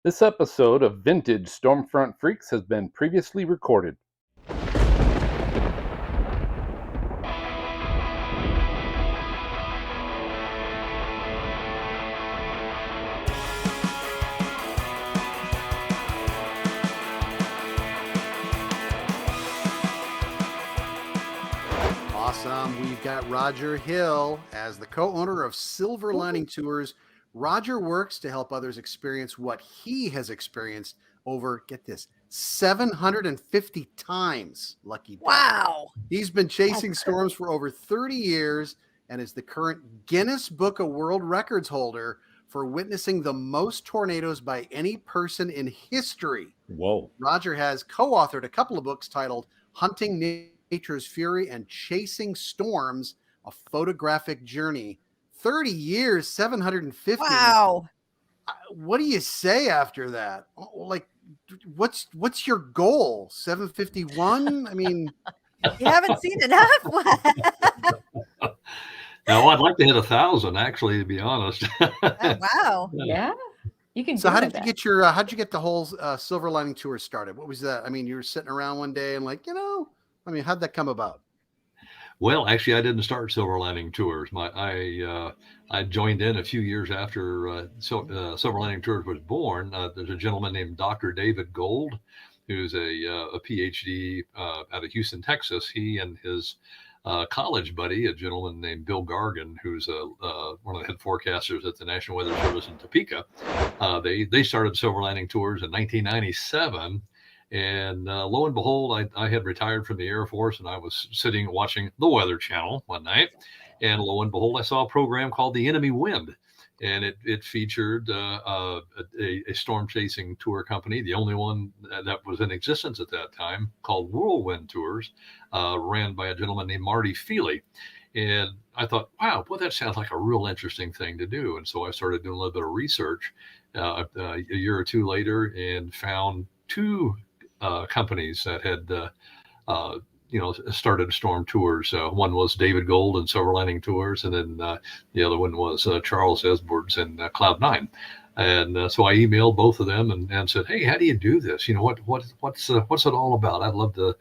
This episode of Vintage Stormfront Freaks has been previously recorded. Awesome. We've got Roger Hill as the co-owner of Silver Lining Tours. Roger works to help others experience what he has experienced over, get this, 750 times. Lucky dog. Wow. He's been chasing storms for over 30 years and is the current Guinness Book of World Records holder for witnessing the most tornadoes by any person in history. Whoa. Roger has co-authored a couple of books titled Hunting Nature's Fury and Chasing Storms, a Photographic Journey. 30 years, 750. Wow. What do you say after that? Like, what's your goal? 751? I mean, you haven't seen enough. No, I'd like to hit 1,000, actually, to be honest. Oh, wow. Yeah. You can. So how did you get your, how'd you get the whole Silver Lining Tour started? What was that? I mean, you were sitting around one day and like, how'd that come about? Well, actually, I didn't start Silver Lining Tours. I joined in a few years after Silver Lining Tours was born. There's a gentleman named Dr. David Gold, who's a PhD out of Houston, Texas. He and his college buddy, a gentleman named Bill Gargan, who's one of the head forecasters at the National Weather Service in Topeka. They started Silver Lining Tours in 1997. And lo and behold, I had retired from the Air Force, and I was sitting watching the Weather Channel one night. And lo and behold, I saw a program called The Enemy Wind. And it featured a storm chasing tour company, the only one that was in existence at that time, called Whirlwind Tours, ran by a gentleman named Marty Feely. And I thought, wow, well, that sounds like a real interesting thing to do. And so I started doing a little bit of research a year or two later and found two companies that had, started storm tours. One was David Gold and Silver Lining Tours, and then the other one was Charles Esbord's and Cloud Nine. And so I emailed both of them and said, "Hey, how do you do this? What's it all about? I'd love to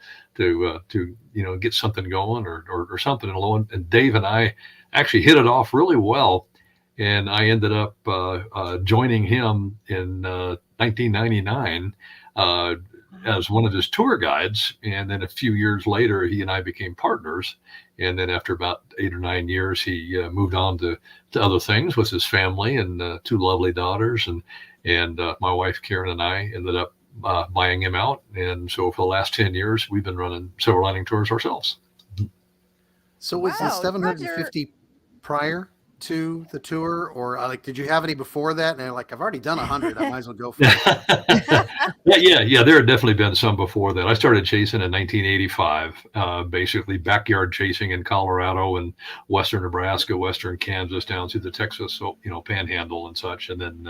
get something going or something." And Dave and I actually hit it off really well. And I ended up joining him in 1999. As one of his tour guides. And then a few years later, he and I became partners. And then after about 8 or 9 years, he moved on to other things with his family and two lovely daughters. And my wife, Karen, and I ended up buying him out. And so for the last 10 years, we've been running Silver Lining Tours ourselves. So was the 750 prior to the tour, or did you have any before that? And they're like, I've already done 100. I might as well go for it. Yeah. There had definitely been some before that. I started chasing in 1985, basically backyard chasing in Colorado and western Nebraska, western Kansas, down through the Texas, Panhandle and such. And then,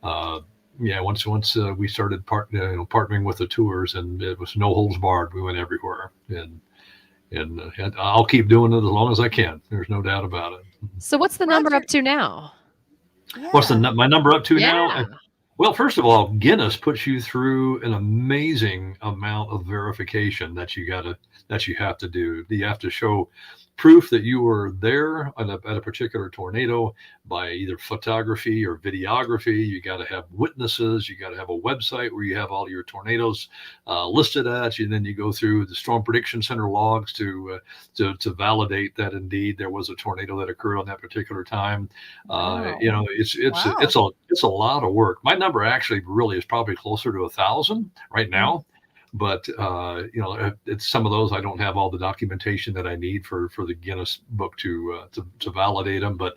once we started partnering with the tours, and it was no holds barred. We went everywhere, and I'll keep doing it as long as I can. There's no doubt about it. So what's the number up to now? Yeah. What's my number up to now? Well, first of all, Guinness puts you through an amazing amount of verification that you have to do. You have to show proof that you were there at a particular tornado by either photography or videography. You got to have witnesses. You got to have a website where you have all your tornadoes listed at you. And then you go through the Storm Prediction Center logs to validate that indeed there was a tornado that occurred on that particular time. Wow. It's a lot of work. My number actually really is probably closer to 1,000 right now. But it's some of those I don't have all the documentation that I need for the Guinness book to validate them. But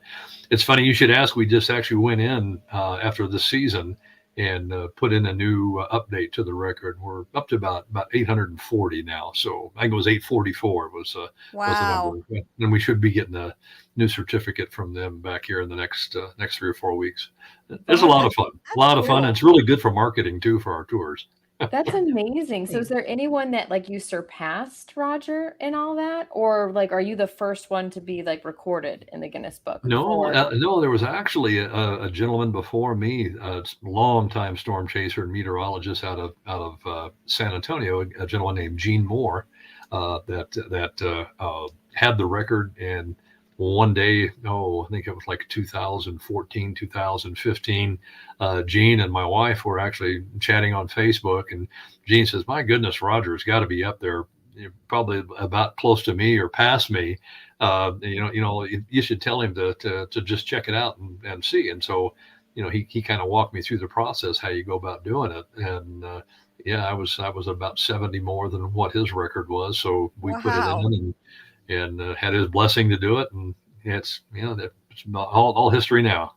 it's funny you should ask. We just actually went in after this season and put in a new update to the record. We're up to about 840 now. So I think it was 844 was the number. And we should be getting a new certificate from them back here in the next 3 or 4 weeks. It's a lot of fun. And it's really good for marketing too for our tours. That's amazing. So is there anyone that like you surpassed Roger in all that? Or like are you the first one to be like recorded in the Guinness Book No, for no, there was actually a gentleman before me, a longtime storm chaser and meteorologist out of San Antonio, a gentleman named Gene Moore, that had the record. And one day, I think it was like 2014, 2015, Gene and my wife were actually chatting on Facebook, and Gene says, "My goodness, Roger's got to be up there, probably about close to me or past me. You should tell him to just check it out and see." And so, he kind of walked me through the process, how you go about doing it. And yeah, I was about 70 more than what his record was. So we put it Wow. in and had his blessing to do it. And it's, that's all history now.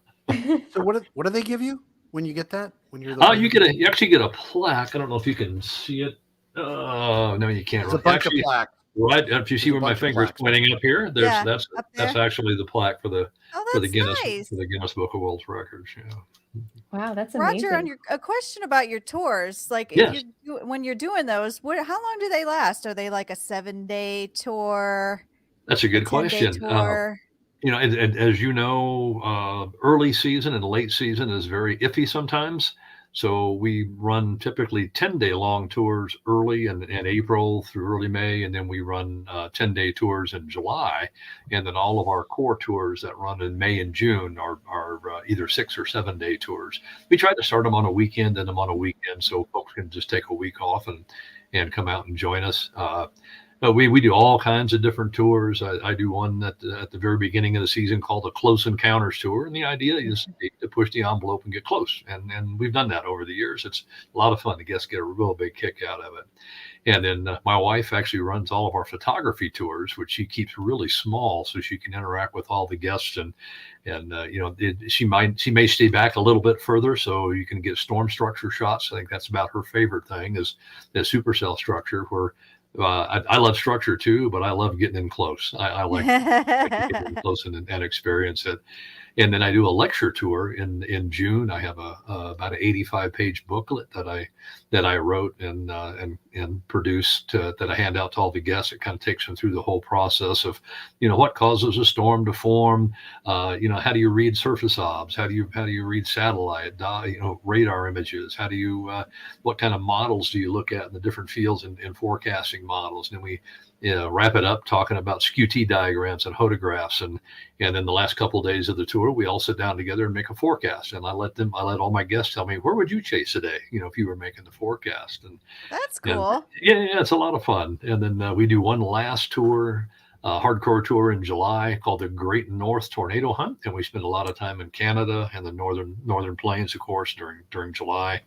So what do they give you when you get that? When you're You actually get a plaque. I don't know if you can see it. Oh, no, you can't. There's a Really. bunch Actually, of plaques. right. If you see There's a where my bunch of finger's plaques. pointing up here, Yeah, that's up there. actually the plaque for the Oh, for the that's Guinness nice. for the Guinness Book of World Records. Yeah. Wow, that's amazing. Roger, on a question about your tours, like Yes. when you're doing those, how long do they last? Are they like a 7-day tour, That's a a good 10-day question. tour? And as you know, early season and late season is very iffy sometimes. So we run typically 10-day long tours early in April through early May, and then we run 10-day tours in July. And then all of our core tours that run in May and June are either 6 or 7-day tours. We try to start them on a weekend and them on a weekend so folks can just take a week off and come out and join us. We do all kinds of different tours. I do one at the very beginning of the season called the Close Encounters Tour, and the idea is to push the envelope and get close. And we've done that over the years. It's a lot of fun. The guests get a real big kick out of it. And then my wife actually runs all of our photography tours, which she keeps really small so she can interact with all the guests. And she may stay back a little bit further so you can get storm structure shots. I think that's about her favorite thing is the supercell structure where. I love structure too, but I love getting in close. I like to get in close and experience it. And then I do a lecture tour in June. I have about an 85-page booklet that I wrote and produced that I hand out to all the guests. It kind of takes them through the whole process of, what causes a storm to form. How do you read surface obs? How do you read satellite? Radar images? How do you what kind of models do you look at in the different fields in forecasting models? And then we wrap it up talking about SQT diagrams and photographs, and then the last couple of days of the tour, we all sit down together and make a forecast. And I let all my guests tell me, where would you chase today? If you were making the forecast. And That's cool. yeah, it's a lot of fun. And then we do one last tour, hardcore tour in July called the Great North Tornado Hunt, and we spend a lot of time in Canada and the northern plains, of course, during July.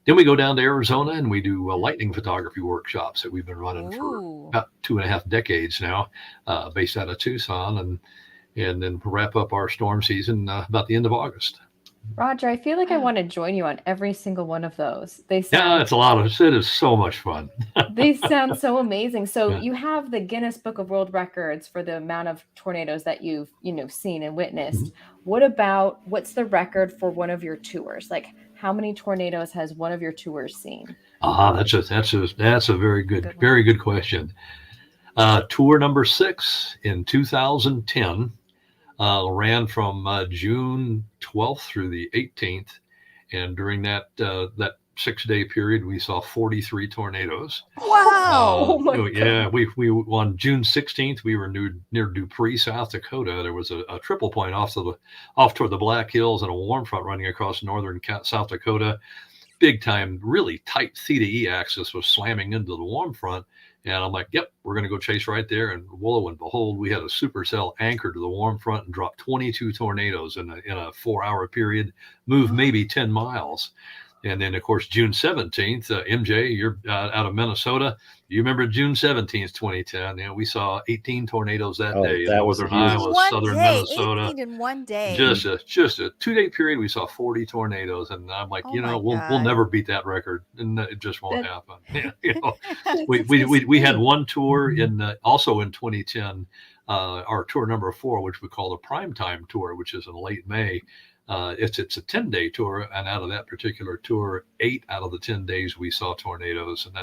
Then we go down to Arizona and we do lightning photography workshops that we've been running for about 2.5 decades now, based out of Tucson, and then wrap up our storm season about the end of August. Roger, I feel like I want to join you on every single one of those. It's a lot of it is so much fun. They sound so amazing. So you have the Guinness Book of World Records for the amount of tornadoes that you've seen and witnessed. Mm-hmm. What's the record for one of your tours? Like how many tornadoes has one of your tours seen? That's a very good question. Tour number 6 in 2010 ran from June 12th through the 18th, and during that 6-day period, we saw 43 tornadoes. Wow! Oh my God. Yeah, we on June 16th we were near Dupree, South Dakota. There was a triple point off toward the Black Hills and a warm front running across northern South Dakota. Big time, really tight theta E axis was slamming into the warm front. And I'm like, yep, we're going to go chase right there. And lo and behold, we had a supercell anchored to the warm front and dropped 22 tornadoes in a 4-hour period, moved maybe 10 miles. And then, of course, June 17th, MJ, you're out of Minnesota. You remember June 17th, 2010? Yeah, we saw 18 tornadoes that day in northern Iowa, southern Minnesota. 18 in one day. Just a 2-day period, we saw 40 tornadoes, and I'm like, we'll never beat that record, and it just won't happen. We had one tour also in 2010, our tour number 4, which we call the Primetime Tour, which is in late May. it's a 10-day tour, and out of that particular tour, 8 out of the 10 days we saw tornadoes, and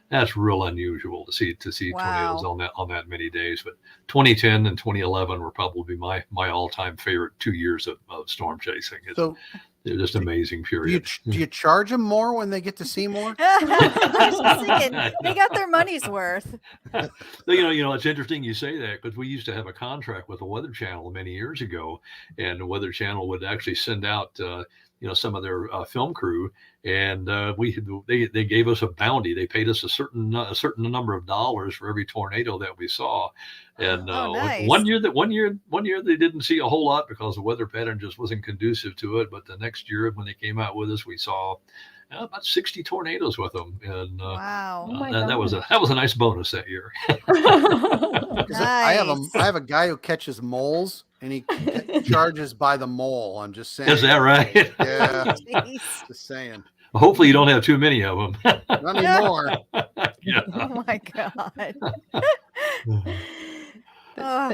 that's real unusual to see tornadoes Wow. on that many days. But 2010 and 2011 were probably my all-time favorite 2 years of storm chasing. So They're just amazing do period. you charge them more when they get to see more? I was just thinking, they got their money's worth. It's interesting you say that, because we used to have a contract with the Weather Channel many years ago, and the Weather Channel would actually send out some of their film crew, and they gave us a bounty. They paid us a certain number of dollars for every tornado that we saw. And nice. one year they didn't see a whole lot because the weather pattern just wasn't conducive to it. But the next year when they came out with us, we saw about 60 tornadoes with them, and Wow. that was a nice bonus that year. Nice. I have a guy who catches moles, and he charges by the mole. I'm just saying. Is that right? Yeah, Jeez. just saying. Hopefully you don't have too many of them. Not anymore. Yeah. Oh my God. Oh,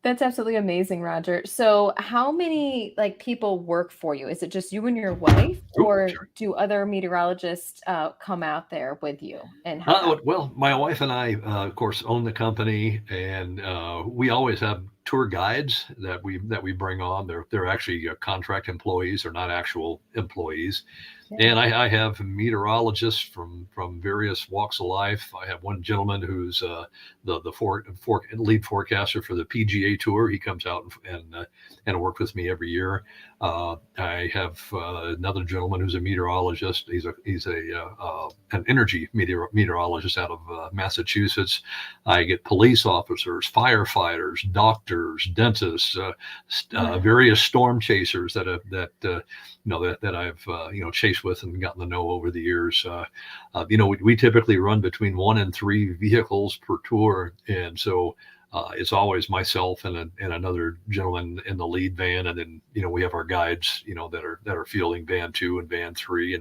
That's absolutely amazing, Roger. So how many people work for you? Is it just you and your wife, or do other meteorologists come out there with you? And well, my wife and I, of course, own the company, and we always have tour guides that we bring on. They're actually contract employees. They're not actual employees. And I have meteorologists from various walks of life. I have one gentleman who's the lead forecaster for the PGA Tour. He comes out and works with me every year. I have another gentleman who's a meteorologist. He's an energy meteorologist out of Massachusetts. I get police officers, firefighters, doctors, dentists, various storm chasers that I've chased with and gotten to know over the years. We typically run between 1 and 3 vehicles per tour, and so it's always myself and another gentleman in the lead van, and then we have our guides that are fielding van 2 and van 3,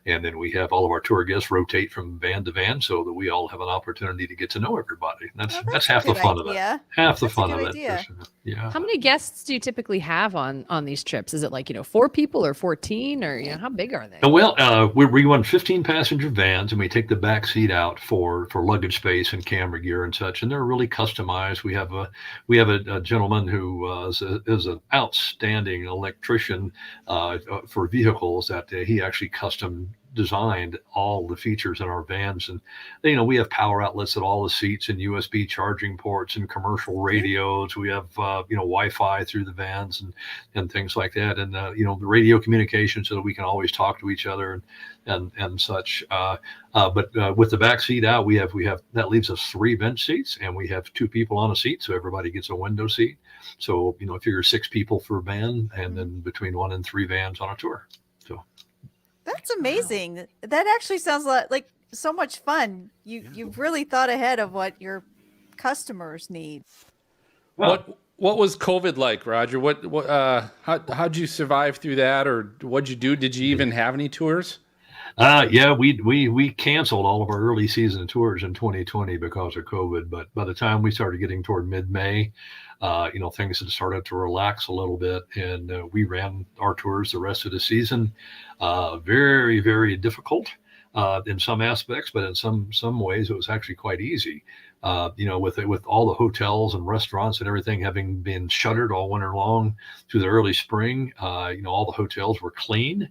and then we have all of our tour guests rotate from van to van so that we all have an opportunity to get to know everybody. That's half the fun of it. Half the fun of it. Yeah. How many guests do you typically have on these trips? Is it 4 people or 14, or how big are they? Well, we run 15 passenger vans, and we take the back seat out for luggage space and camera gear and such, and they're really customized. We have a gentleman who is an outstanding electrician for vehicles that he actually custom designed all the features in our vans, and we have power outlets at all the seats and USB charging ports and commercial radios. We have Wi-Fi through the vans and things like that, and the radio communication so that we can always talk to each other and such. But with the back seat out, we have that leaves us 3 bench seats, and we have 2 people on a seat, so everybody gets a window seat. So figure 6 people per van, and then between 1 and 3 vans on a tour. So that's amazing. Wow. That actually sounds like so much fun. You've really thought ahead of what your customers need. What was COVID like, Roger? How'd you survive through that, or what'd you do? Did you even have any tours? Yeah, we canceled all of our early season tours in 2020 because of COVID. But by the time we started getting toward mid-May, things had started to relax a little bit, and we ran our tours the rest of the season. Very, very difficult in some aspects, but in some ways it was actually quite easy. With all the hotels and restaurants and everything having been shuttered all winter long through the early spring, all the hotels were clean.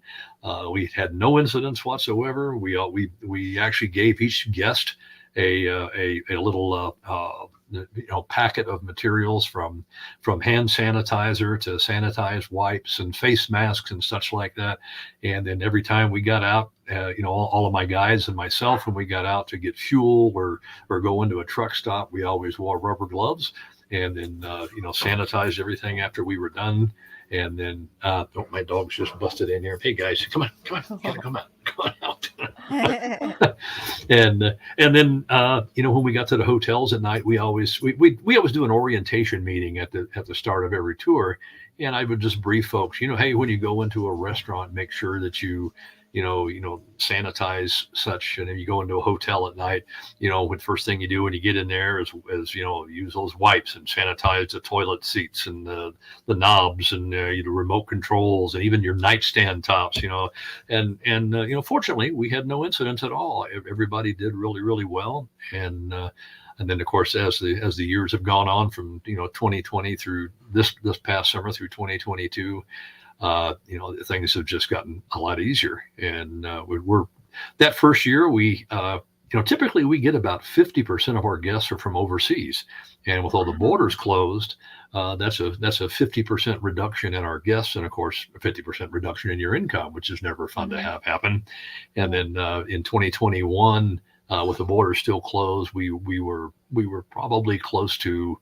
We had no incidents whatsoever. We actually gave each guest a little packet of materials from hand sanitizer to sanitized wipes and face masks and such like that. And then every time we got out, all of my guides and myself, when we got out to get fuel or go into a truck stop, we always wore rubber gloves, and then sanitized everything after we were done. And then my dog's just busted in here. Hey guys, come on out. And then when we got to the hotels at night, we always do an orientation meeting at the start of every tour, and I would just brief folks, hey, when you go into a restaurant, make sure that you sanitize such. And if you go into a hotel at night, the first thing you do when you get in there is use those wipes and sanitize the toilet seats and the knobs and the remote controls and even your nightstand tops. And fortunately, we had no incidents at all. Everybody did really, really well. And then, of course, as the years have gone on from 2020 through this past summer through 2022, things have just gotten a lot easier. And we're that first year we typically we get about 50% of our guests are from overseas, and with all the borders closed, that's a 50% reduction in our guests, and of course a 50% reduction in your income, which is never fun to have happen. And then in 2021. With the borders still closed, we were probably close to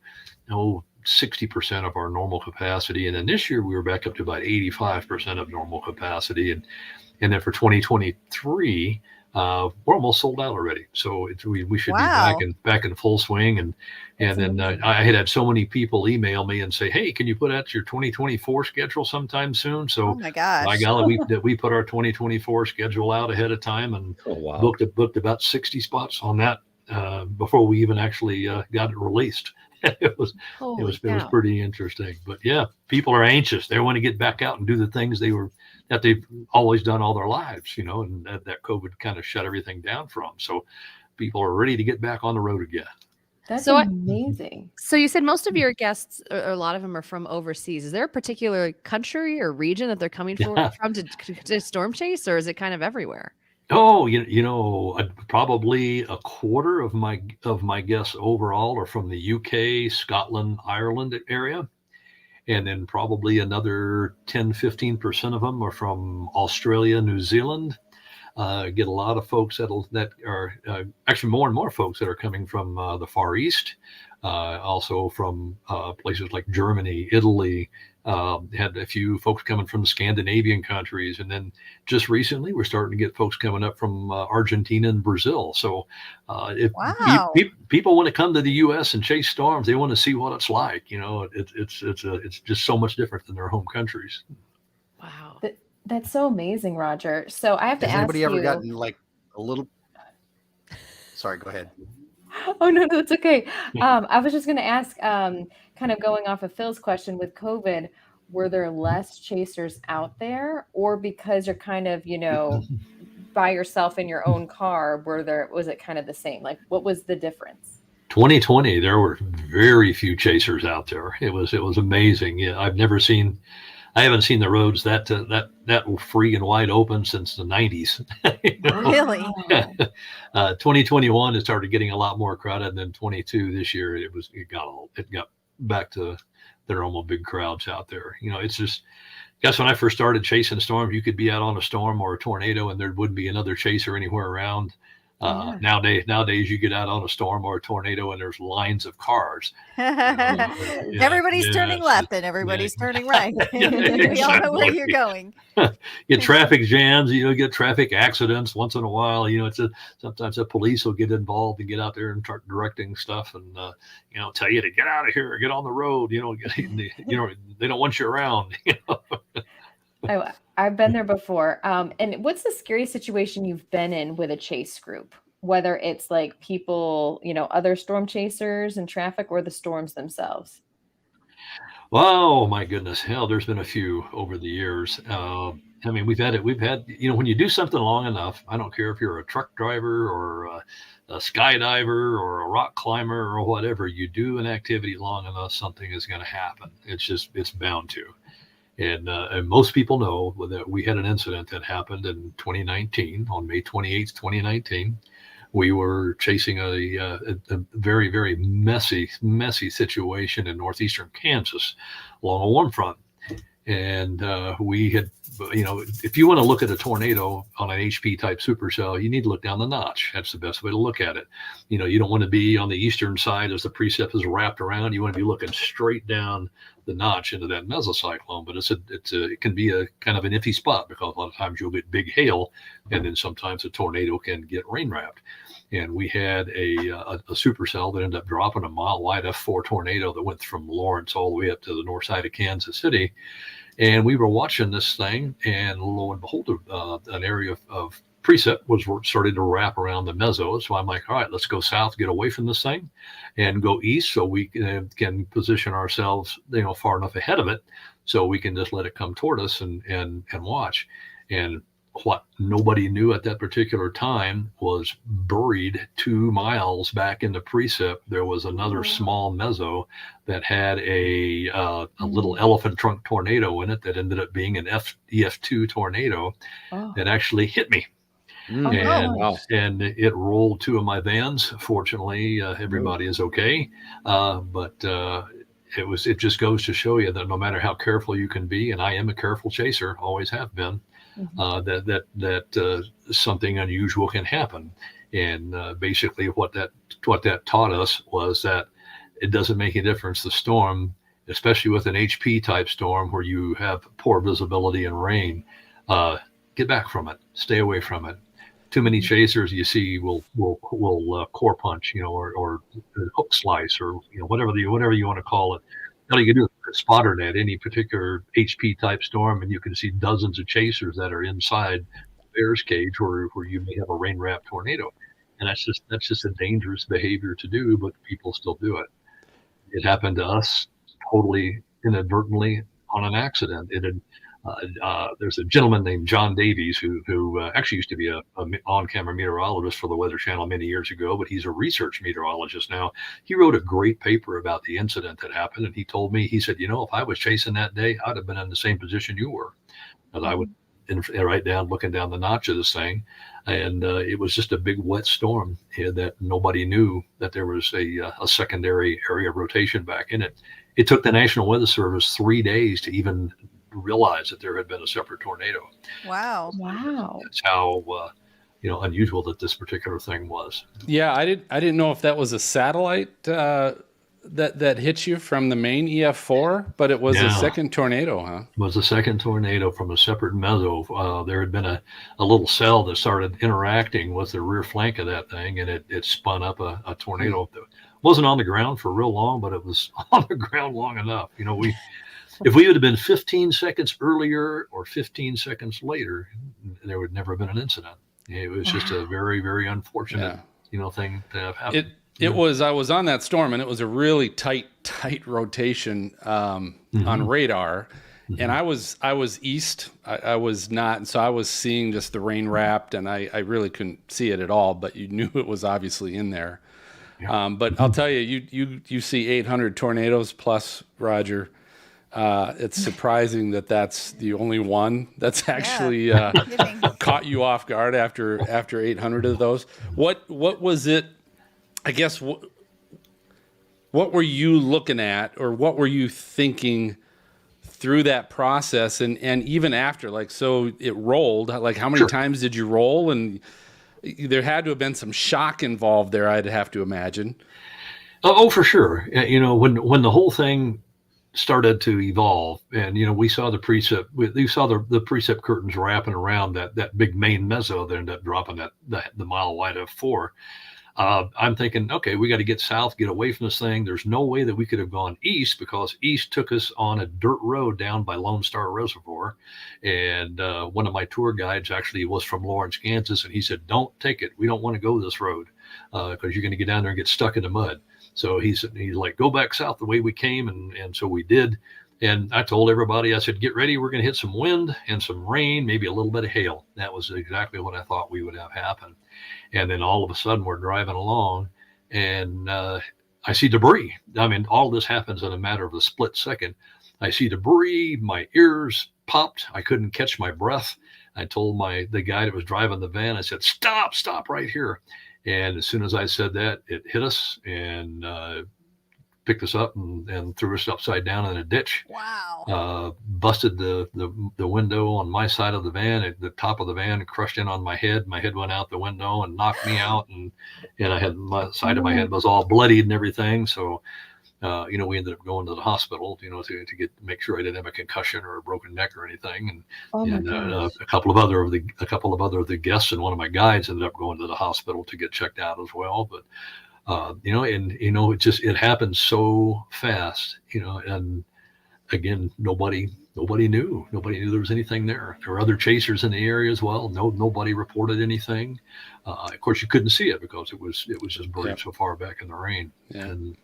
60% of our normal capacity, and then this year we were back up to about 85% of normal capacity, and then for 2023 we're almost sold out already. So we should be back in full swing, and then I had so many people email me and say, hey, can you put out your 2024 schedule sometime soon? So oh my gosh, by golly, we put our 2024 schedule out ahead of time and booked about 60 spots on that before we even actually got it released. It was pretty interesting. But yeah, people are anxious. They want to get back out and do the things that they've always done all their lives, and that COVID kind of shut everything down from. So people are ready to get back on the road again. That's amazing. So you said most of your guests, or a lot of them, are from overseas. Is there a particular country or region that they're coming from to storm chase, or is it kind of everywhere? Oh, probably a quarter of my guests overall are from the UK, Scotland, Ireland area. And then probably another 10-15% of them are from Australia, New Zealand. Get a lot of folks that are actually more and more folks that are coming from the Far East, also from places like Germany, Italy. Had a few folks coming from Scandinavian countries, and then just recently we're starting to get folks coming up from Argentina and Brazil. So if people want to come to the U.S. and chase storms, they want to see what it's like. It's just so much different than their home countries. Wow. That's so amazing, Roger. So I have to ask you. Has anybody ever gotten like a little? Sorry, go ahead. Oh, no, it's okay. I was just going to ask, kind of going off of Phil's question with COVID, were there less chasers out there, or because you're kind of, by yourself in your own car, was it kind of the same? Like, what was the difference? 2020, there were very few chasers out there. It was amazing. Yeah, I haven't seen the roads that free and wide open since the 90s. Really? 2021 it started getting a lot more crowded, and then 22 this year it got back to the normal big crowds out there. It's just, I guess when I first started chasing storms, you could be out on a storm or a tornado and there wouldn't be another chaser anywhere around. Nowadays you get out on a storm or a tornado and there's lines of cars. Everybody's turning left and everybody's turning right. We all know where you're going. Get traffic jams, get traffic accidents once in a while. Sometimes the police will get involved and get out there and start directing stuff and tell you to get out of here, get on the road. They don't want you around. I've been there before. And what's the scariest situation you've been in with a chase group? Whether it's like people, other storm chasers and traffic, or the storms themselves? Oh my goodness. Hell, there's been a few over the years. We've had, when you do something long enough, I don't care if you're a truck driver or a skydiver or a rock climber or whatever, you do an activity long enough, something is going to happen. It's bound to. And most people know that we had an incident that happened in 2019, on May 28th, 2019. We were chasing a very, very messy situation in northeastern Kansas along a warm front. And we had, if you want to look at a tornado on an HP type supercell, you need to look down the notch. That's the best way to look at it. You don't want to be on the eastern side as the precip is wrapped around. You want to be looking straight down the notch into that mesocyclone. But it can be a kind of an iffy spot, because a lot of times you'll get big hail, and then sometimes a tornado can get rain wrapped. And we had a supercell that ended up dropping a mile wide F4 tornado that went from Lawrence all the way up to the north side of Kansas City. And we were watching this thing, and lo and behold, an area of precip was starting to wrap around the mezzo. So I'm like, all right, let's go south, get away from this thing, and go east so we can position ourselves, far enough ahead of it so we can just let it come toward us and watch. And what nobody knew at that particular time was buried 2 miles back in the precip, there was another small mezzo that had a little elephant trunk tornado in it that ended up being an EF2 tornado that actually hit me. And it rolled 2 of my vans. Fortunately, everybody is okay. But it just goes to show you that no matter how careful you can be, and I am a careful chaser, always have been, that something unusual can happen. And basically what that taught us was that it doesn't make any difference, the storm, especially with an HP type storm where you have poor visibility and rain, get back from it, stay away from it. Too many chasers you see will core punch, or hook slice, or whatever you want to call it. All you can do is spotter net any particular HP type storm, and you can see dozens of chasers that are inside the bear's cage where you may have a rain wrapped tornado, and that's just a dangerous behavior to do, but people still do it. It happened to us totally inadvertently on an accident. There's a gentleman named John Davies who actually used to be a on-camera meteorologist for the Weather Channel many years ago, but he's a research meteorologist now. He wrote a great paper about the incident that happened, and he told me, he said, if I was chasing that day, I'd have been in the same position you were. And I would looking down the notch of this thing, and it was just a big wet storm that nobody knew that there was a secondary area of rotation back in it. It took the National Weather Service 3 days to even realize that there had been a separate tornado. Wow. That's how unusual that this particular thing was. Yeah, I didn't know if that was a satellite that hit you from the main EF4, but it was a second tornado, huh? It was a second tornado from a separate mezzo. There had been a little cell that started interacting with the rear flank of that thing, and it spun up a tornado. That wasn't on the ground for real long, but it was on the ground long enough. If we would have been 15 seconds earlier or 15 seconds later, there would never have been an incident. It was just a very, very unfortunate, thing to have happened. I was on that storm, and it was a really tight rotation on radar. And I was east. I was not, so I was seeing just the rain wrapped, and I really couldn't see it at all. But you knew it was obviously in there. Yeah. But I'll tell you, you see 800 tornadoes plus, Roger. It's surprising that that's the only one that's actually caught you off guard after 800 of those. What was it? I guess what were you looking at, or what were you thinking through that process, and even after? So it rolled. How many times did you roll? And there had to have been some shock involved there, I'd have to imagine. Oh, for sure. When the whole thing started to evolve, and we saw the precip, the precip curtains wrapping around that big main mezzo that ended up dropping the mile wide F4. I'm thinking, okay, we got to get south, get away from this thing. There's no way that we could have gone east, because east took us on a dirt road down by Lone Star Reservoir. And one of my tour guides actually was from Lawrence, Kansas, and he said, don't take it. We don't want to go this road because you're going to get down there and get stuck in the mud. So he's like, go back south the way we came. And so we did. And I told everybody, I said, get ready. We're going to hit some wind and some rain, maybe a little bit of hail. That was exactly what I thought we would have happen. And then all of a sudden we're driving along, and I see debris. I mean, all this happens in a matter of a split second. I see debris. My ears popped. I couldn't catch my breath. I told the guy that was driving the van, I said, stop right here. And as soon as I said that, it hit us and picked us up and threw us upside down in a ditch. Wow. Busted the window on my side of the van. The top of the van crushed in on my head. My head went out the window and knocked me out. And I had my side of my head was all bloodied and everything. So, we ended up going to the hospital, to make sure I didn't have a concussion or a broken neck or anything. And a couple of other of the guests and one of my guides ended up going to the hospital to get checked out as well. But it happened so fast, and again, nobody nobody knew. Nobody knew there was anything there. There were other chasers in the area as well. Nobody reported anything. Of course, you couldn't see it because it was just buried so far back in the rain. Yeah. And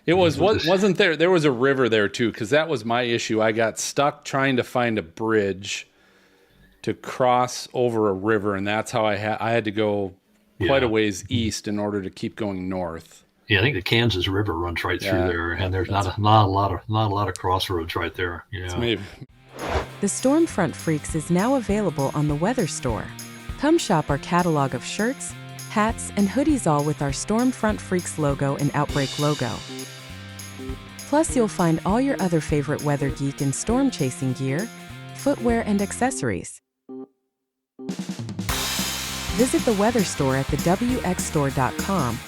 it wasn't there. There was a river there too, because that was my issue. I got stuck trying to find a bridge to cross over a river, and that's how I had to go quite a ways east in order to keep going north. Yeah, I think the Kansas River runs right through there, and there's not a lot of crossroads right there. Yeah. The Stormfront Freaks is now available on the Weather Store. Come shop our catalog of shirts, hats, and hoodies, all with our Stormfront Freaks logo and Outbreak logo. Plus, you'll find all your other favorite weather geek and storm chasing gear, footwear, and accessories. Visit the Weather Store at thewxstore.com,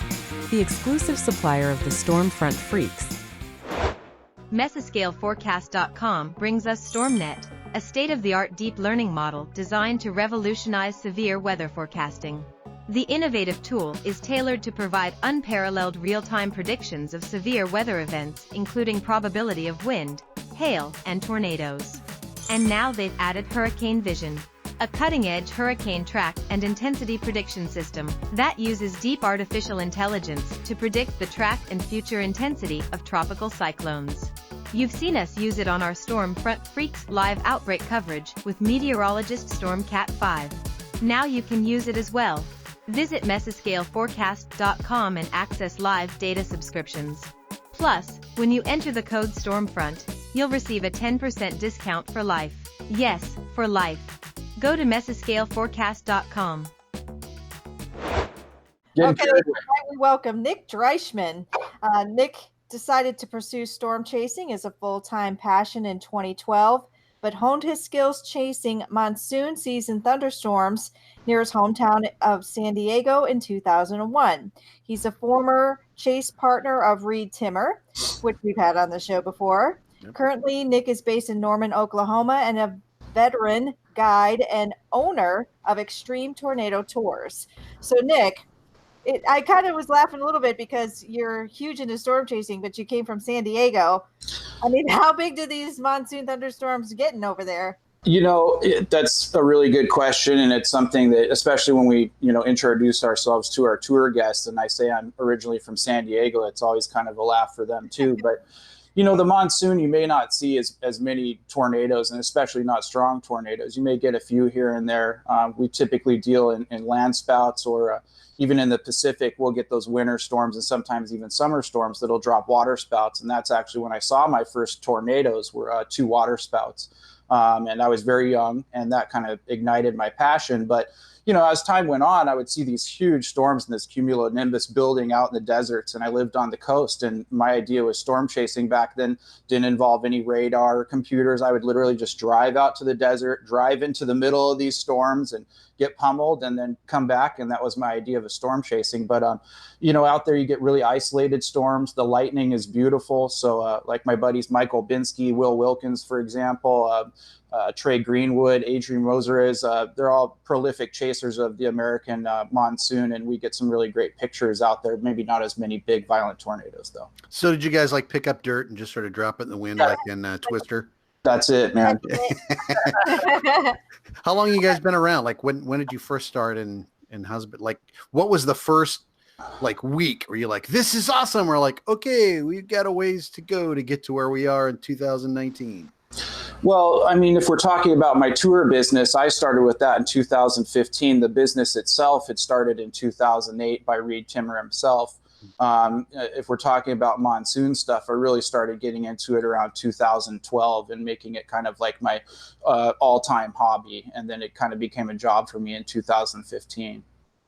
the exclusive supplier of the Stormfront Freaks. Mesoscaleforecast.com brings us StormNet, a state-of-the-art deep learning model designed to revolutionize severe weather forecasting. The innovative tool is tailored to provide unparalleled real-time predictions of severe weather events, including probability of wind, hail, and tornadoes. And now they've added Hurricane Vision, a cutting-edge hurricane track and intensity prediction system that uses deep artificial intelligence to predict the track and future intensity of tropical cyclones. You've seen us use it on our Stormfront Freaks live outbreak coverage with meteorologist Stormcat 5. Now you can use it as well. Visit Mesoscaleforecast.com and access live data subscriptions. Plus, when you enter the code Stormfront, you'll receive a 10% discount for life. Yes, for life. Go to Mesoscaleforecast.com. Okay, we welcome Nick Drieschman. Nick decided to pursue storm chasing as a full-time passion in 2012, but honed his skills chasing monsoon season thunderstorms near his hometown of San Diego in 2001. He's a former chase partner of Reed Timmer, which we've had on the show before. Yep. Currently, Nick is based in Norman, Oklahoma, and a veteran guide and owner of Extreme Tornado Tours. So Nick, I kind of was laughing a little bit because you're huge into storm chasing, but you came from San Diego. I mean, how big do these monsoon thunderstorms getting over there? That's a really good question. And it's something that, especially when we, introduce ourselves to our tour guests, and I say I'm originally from San Diego, it's always kind of a laugh for them too. But the monsoon, you may not see as many tornadoes, and especially not strong tornadoes. You may get a few here and there. We typically deal in land spouts, or even in the Pacific, we'll get those winter storms and sometimes even summer storms that'll drop water spouts. And that's actually when I saw my first tornadoes were 2 water spouts. And I was very young, and that kind of ignited my passion. But as time went on, I would see these huge storms in this cumulonimbus building out in the deserts, and I lived on the coast, and my idea was storm chasing back then didn't involve any radar or computers. I would literally just drive out to the desert, drive into the middle of these storms and get pummeled, and then come back. And that was my idea of a storm chasing. But, out there you get really isolated storms. The lightning is beautiful. So like my buddies, Michael Binsky, Will Wilkins, for example, Trey Greenwood, Adrian Moserez, they're all prolific chasers of the American monsoon, and we get some really great pictures out there. Maybe not as many big violent tornadoes though. So did you guys pick up dirt and just sort of drop it in the wind like in Twister? That's it, man. How long have you guys been around? When did you first start, and how's it been? What was the first week where you're this is awesome? We're okay, we've got a ways to go to get to where we are in 2019. Well, I mean, if we're talking about my tour business, I started with that in 2015. The business itself had started in 2008 by Reed Timmer himself. If we're talking about monsoon stuff, I really started getting into it around 2012 and making it kind of like my all-time hobby. And then it kind of became a job for me in 2015.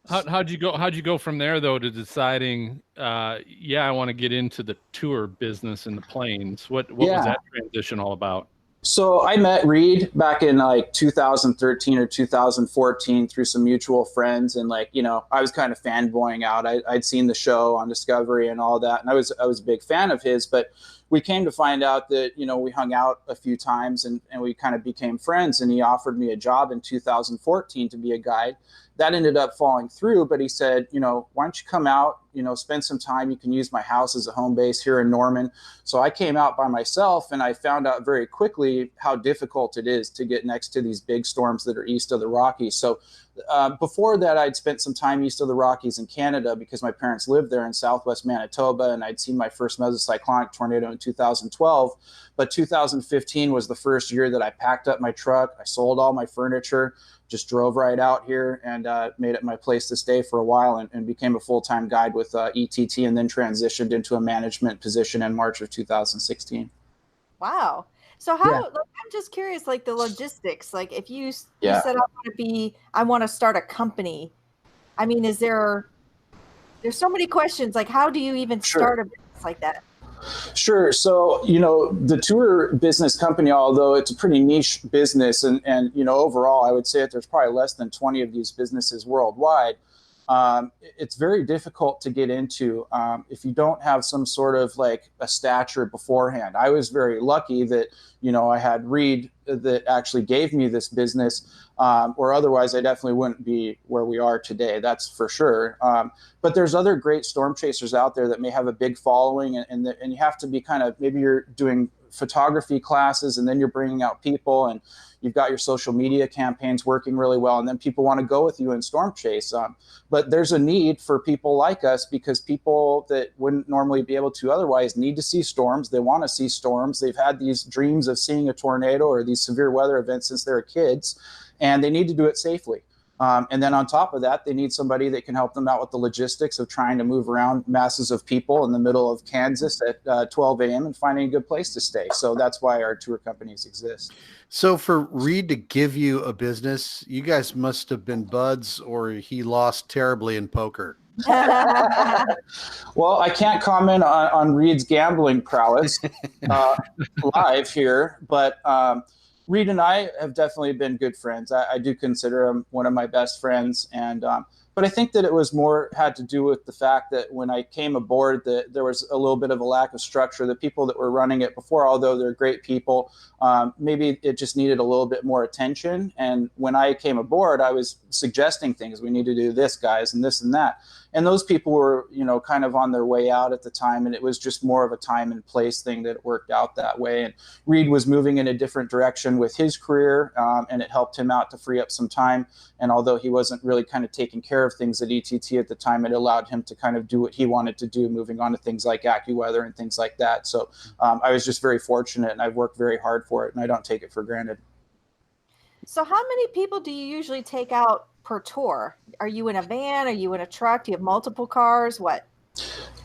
How'd you go from there though to deciding, I want to get into the tour business in the plains? What was that transition all about? So I met Reed back in 2013 or 2014 through some mutual friends, and I was kind of fanboying out. I'd seen the show on Discovery and all that, and I was a big fan of his. But we came to find out that, we hung out a few times and we kind of became friends, and he offered me a job in 2014 to be a guide. That ended up falling through, but he said, why don't you come out, spend some time. You can use my house as a home base here in Norman. So I came out by myself, and I found out very quickly how difficult it is to get next to these big storms that are east of the Rockies. So before that, I'd spent some time east of the Rockies in Canada because my parents lived there in southwest Manitoba, and I'd seen my first mesocyclonic tornado in 2012. But 2015 was the first year that I packed up my truck. I sold all my furniture, just drove right out here, and made it my place to stay for a while, and became a full-time guide with ETT, and then transitioned into a management position in March of 2016. Wow. So how, like, I'm just curious, like the logistics, like if you said I want to start a company. I mean, there's so many questions, like how do you even start a business like that? Sure. So, the tour business company, although it's a pretty niche business, and overall, I would say that there's probably less than 20 of these businesses worldwide. It's very difficult to get into if you don't have some sort of like a stature beforehand. I was very lucky that, I had Reed that actually gave me this business, or otherwise I definitely wouldn't be where we are today. That's for sure. But there's other great storm chasers out there that may have a big following, and you have to be kind of, maybe you're doing photography classes and then you're bringing out people, and you've got your social media campaigns working really well, and then people want to go with you in storm chase. But there's a need for people like us, because people that wouldn't normally be able to otherwise need to see storms. They want to see storms. They've had these dreams of seeing a tornado or these severe weather events since they're kids, and they need to do it safely. And then on top of that, they need somebody that can help them out with the logistics of trying to move around masses of people in the middle of Kansas at 12 a.m. and finding a good place to stay. So that's why our tour companies exist. So for Reed to give you a business, you guys must have been buds, or he lost terribly in poker. Well, I can't comment on Reed's gambling prowess live here, but Reed and I have definitely been good friends. I do consider him one of my best friends, and but I think that it was more had to do with the fact that when I came aboard, that there was a little bit of a lack of structure. The people that were running it before, although they're great people, maybe it just needed a little bit more attention. And when I came aboard, I was suggesting things. We need to do this, guys, and this and that. And those people were, kind of on their way out at the time. And it was just more of a time and place thing that it worked out that way. And Reed was moving in a different direction with his career, and it helped him out to free up some time. And although he wasn't really kind of taking care of things at ETT at the time, it allowed him to kind of do what he wanted to do, moving on to things like AccuWeather and things like that. So I was just very fortunate, and I've worked very hard for it, and I don't take it for granted. So how many people do you usually take out per tour? Are you in a van? Are you in a truck? Do you have multiple cars? What?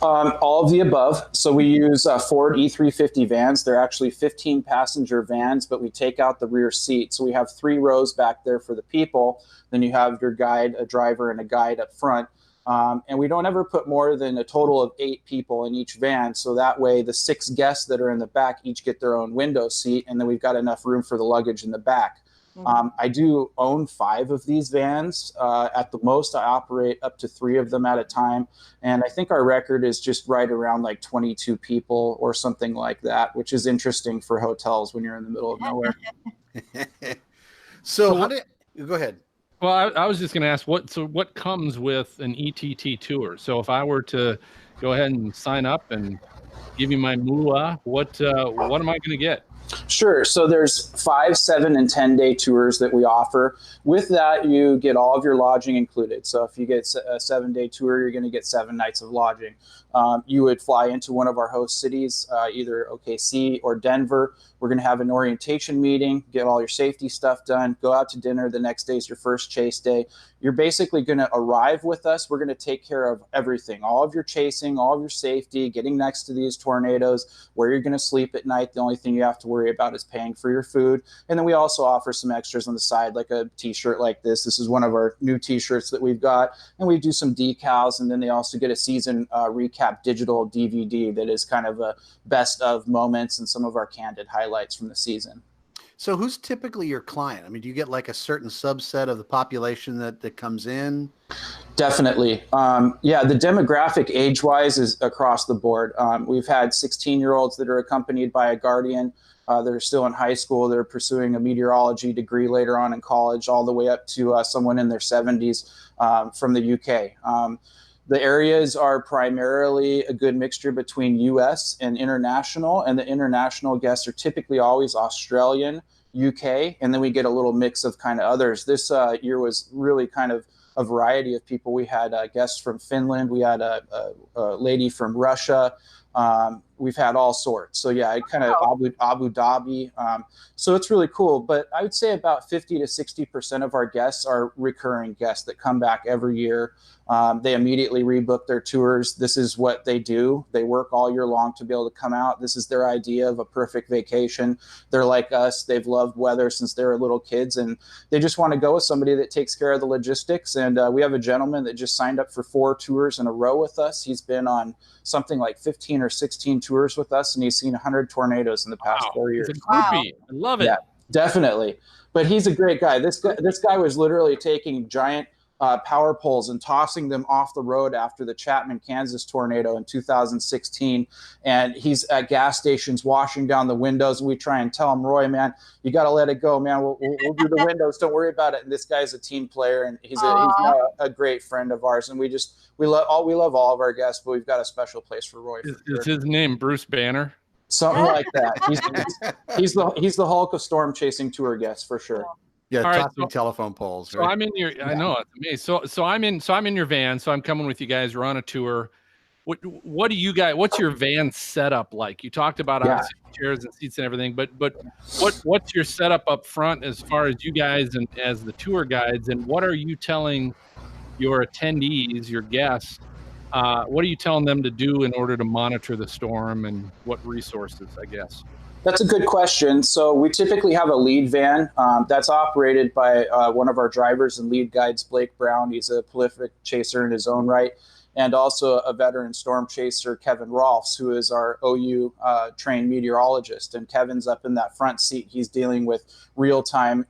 All of the above. So we use Ford E350 vans. They're actually 15 passenger vans, but we take out the rear seat. So we have 3 rows back there for the people. Then you have your guide, a driver, and a guide up front. And we don't ever put more than a total of 8 people in each van. So that way the 6 guests that are in the back each get their own window seat, and then we've got enough room for the luggage in the back. I do own 5 of these vans. At the most, I operate up to 3 of them at a time. And I think our record is just right around like 22 people or something like that, which is interesting for hotels when you're in the middle of nowhere. So go ahead. Well, I was just going to ask what comes with an ETT tour? So if I were to go ahead and sign up and give you my moolah, what am I going to get? Sure. So there's 5, 7, and 10-day tours that we offer. With that, you get all of your lodging included. So if you get a 7-day tour, you're going to get 7 nights of lodging. You would fly into one of our host cities, either OKC or Denver. We're going to have an orientation meeting, get all your safety stuff done, go out to dinner. The next day is your first chase day. You're basically going to arrive with us. We're going to take care of everything, all of your chasing, all of your safety, getting next to these tornadoes, where you're going to sleep at night. The only thing you have to worry about is paying for your food. And then we also offer some extras on the side, like a t-shirt like this. This is one of our new t-shirts that we've got. And we do some decals, and then they also get a season recap digital DVD that is kind of a best of moments and some of our candid highlights from the season. So who's typically your client? I mean, do you get like a certain subset of the population that comes in? Definitely. Yeah, the demographic age-wise is across the board. We've had 16-year-olds that are accompanied by a guardian. They're still in high school. They're pursuing a meteorology degree later on in college, all the way up to someone in their 70s from the UK. The areas are primarily a good mixture between US and international, and the international guests are typically always Australian, UK, and then we get a little mix of kind of others. This year was really kind of a variety of people. We had guests from Finland. We had a lady from Russia. We've had all sorts. So yeah, it kind of Abu Dhabi. So it's really cool. But I would say about 50 to 60% of our guests are recurring guests that come back every year. They immediately rebook their tours. This is what they do. They work all year long to be able to come out. This is their idea of a perfect vacation. They're like us. They've loved weather since they were little kids, and they just want to go with somebody that takes care of the logistics. And we have a gentleman that just signed up for 4 tours in a row with us. He's been on something like 15 or 16 tours with us, and he's seen 100 tornadoes in the past 4 years. It's a groupie. I love it. Yeah, definitely. But he's a great guy. This guy was literally taking giant power poles and tossing them off the road after the Chapman, Kansas tornado in 2016. And he's at gas stations washing down the windows. And we try and tell him, Roy, man, you got to let it go, man. We'll do the windows. Don't worry about it. And this guy's a team player, and he's now a great friend of ours. And we love all of our guests, but we've got a special place for Roy. Is his name Bruce Banner? Something like that. He's the Hulk of storm chasing tour guests for sure. Yeah, All right, tossing telephone poles. So I'm in your. I know it's amazing. So I'm in your van. So I'm coming with you guys. We're on a tour. What do you guys? What's your van setup like? You talked about obviously chairs and seats and everything, but what's your setup up front as far as you guys and as the tour guides, and what are you telling your attendees, your guests? What are you telling them to do in order to monitor the storm, and what resources, I guess? That's a good question. So we typically have a lead van that's operated by one of our drivers and lead guides, Blake Brown. He's a prolific chaser in his own right, and also a veteran storm chaser, Kevin Rolfs, who is our OU trained meteorologist. And Kevin's up in that front seat. He's dealing with real-time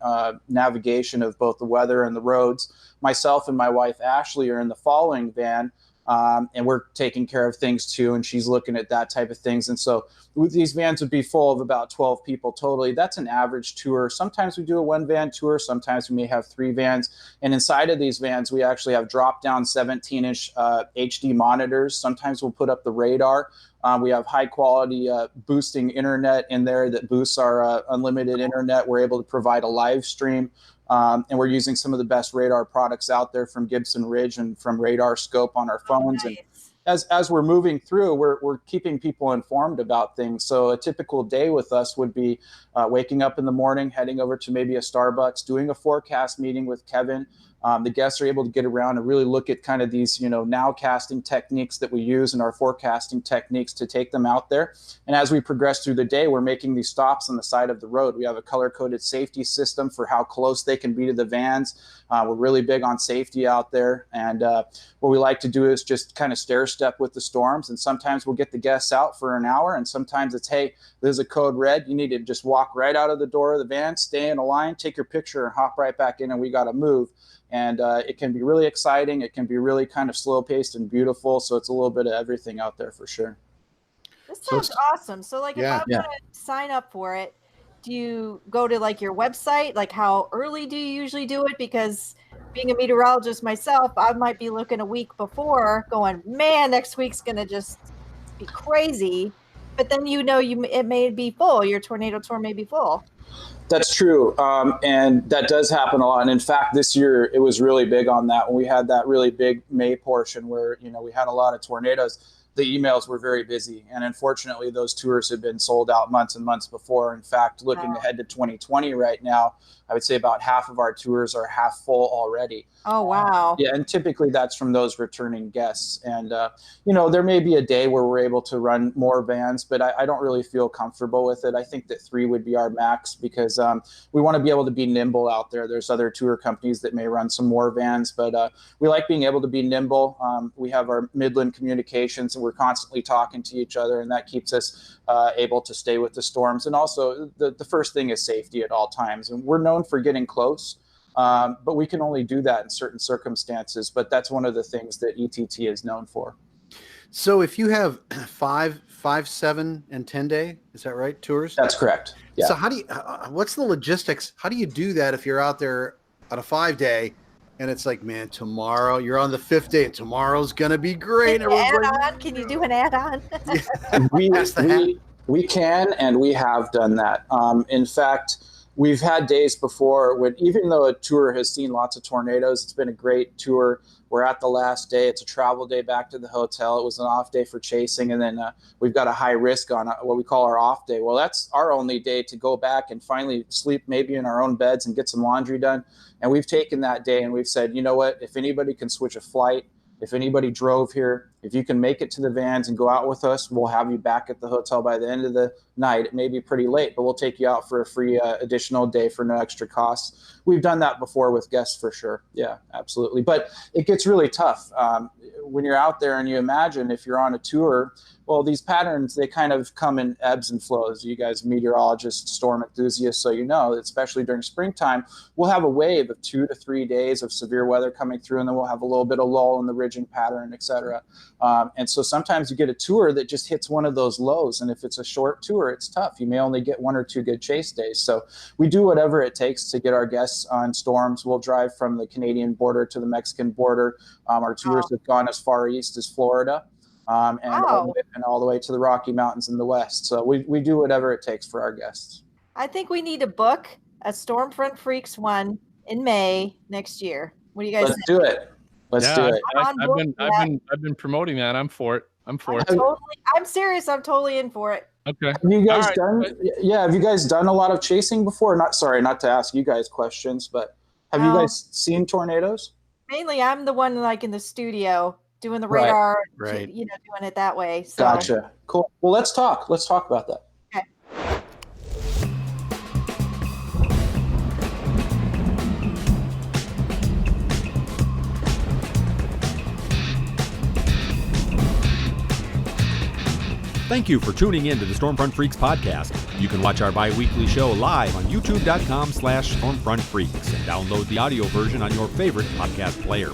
navigation of both the weather and the roads. Myself and my wife, Ashley, are in the following van, and we're taking care of things too, and she's looking at that type of things. And so these vans would be full of about 12 people totally. That's an average tour. Sometimes we do a 1-van tour. Sometimes we may have 3 vans. And inside of these vans, we actually have drop-down 17-inch HD monitors. Sometimes we'll put up the radar. We have high-quality boosting internet in there that boosts our unlimited internet. We're able to provide a live stream. And we're using some of the best radar products out there from Gibson Ridge and from Radar Scope on our phones. Nice. And as we're moving through, we're keeping people informed about things. So a typical day with us would be waking up in the morning, heading over to maybe a Starbucks, doing a forecast meeting with Kevin. The guests are able to get around and really look at kind of these, nowcasting techniques that we use in our forecasting techniques to take them out there. And as we progress through the day, we're making these stops on the side of the road. We have a color-coded safety system for how close they can be to the vans. We're really big on safety out there. And what we like to do is just kind of stair step with the storms. And sometimes we'll get the guests out for an hour. And sometimes it's, hey, there's a code red. You need to just walk right out of the door of the van, stay in a line, take your picture, and hop right back in, and we got to move. And it can be really exciting. It can be really kind of slow paced and beautiful. So it's a little bit of everything out there for sure. This sounds awesome. So like if I want to sign up for it, do you go to like your website? Like how early do you usually do it? Because being a meteorologist myself, I might be looking a week before going, man, next week's going to just be crazy. But then it may be full. Your tornado tour may be full. That's true. And that does happen a lot. And in fact, this year it was really big on that. When we had that really big May portion where, we had a lot of tornadoes, the emails were very busy. And unfortunately, those tours had been sold out months and months before. In fact, looking ahead to 2020 right now, I would say about half of our tours are half full already. Oh, wow. Yeah, and typically that's from those returning guests. And, there may be a day where we're able to run more vans, but I don't really feel comfortable with it. I think that 3 would be our max because we want to be able to be nimble out there. There's other tour companies that may run some more vans, but we like being able to be nimble. We have our Midland communications, and we're constantly talking to each other, and that keeps us able to stay with the storms. And also the first thing is safety at all times. And we're known for getting close. But we can only do that in certain circumstances. But that's one of the things that ETT is known for. So if you have 5, 7, and 10 day, is that right? Tours? That's correct. Yeah. So how do you, what's the logistics? How do you do that if you're out there on a 5 day and it's like, man, tomorrow you're on the 5th day and tomorrow's going to be great. Can you do an add-on? We can, and we have done that. In fact, we've had days before when, even though a tour has seen lots of tornadoes, it's been a great tour. We're at the last day. It's a travel day back to the hotel. It was an off day for chasing. And then we've got a high risk on what we call our off day. Well, that's our only day to go back and finally sleep maybe in our own beds and get some laundry done. And we've taken that day and we've said, you know what, if anybody can switch a flight, if anybody drove here, if you can make it to the vans and go out with us, we'll have you back at the hotel by the end of the night. It may be pretty late, but we'll take you out for a free additional day for no extra costs. We've done that before with guests for sure. Yeah, absolutely. But it gets really tough when you're out there and you imagine if you're on a tour, well, these patterns, they kind of come in ebbs and flows. You guys, meteorologists, storm enthusiasts, so you know, especially during springtime, we'll have a wave of 2 to 3 days of severe weather coming through, and then we'll have a little bit of lull in the ridging pattern, et cetera. And so sometimes you get a tour that just hits one of those lows. And if it's a short tour, it's tough. You may only get 1 or 2 good chase days. So we do whatever it takes to get our guests on storms. We'll drive from the Canadian border to the Mexican border. Our tours have gone as far east as Florida. And all the way to the Rocky Mountains in the west. So we do whatever it takes for our guests. I think we need to book a Stormfront Freaks one in May next year. What do you guys think? Do it. Let's do it. I've been promoting that. I'm for it. I'm serious. I'm totally in for it. Okay. Have you guys have you guys done a lot of chasing before? Not to ask you guys questions, but have you guys seen tornadoes? Mainly I'm the one like in the studio doing the radar, right. You know, doing it that way. So. Gotcha. Cool. Well, let's talk about that. Okay. Thank you for tuning in to the Stormfront Freaks podcast. You can watch our bi-weekly show live on youtube.com/stormfrontfreaks and download the audio version on your favorite podcast player.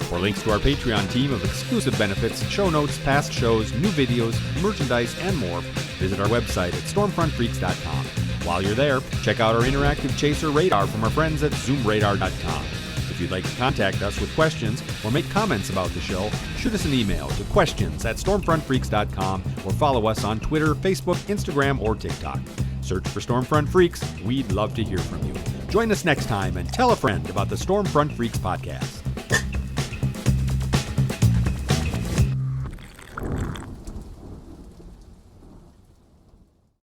For links to our Patreon team of exclusive benefits, show notes, past shows, new videos, merchandise, and more, visit our website at stormfrontfreaks.com. While you're there, check out our interactive chaser radar from our friends at zoomradar.com. If you'd like to contact us with questions or make comments about the show, shoot us an email to questions@stormfrontfreaks.com or follow us on Twitter, Facebook, Instagram, or TikTok. Search for Stormfront Freaks. We'd love to hear from you. Join us next time and tell a friend about the Stormfront Freaks podcast.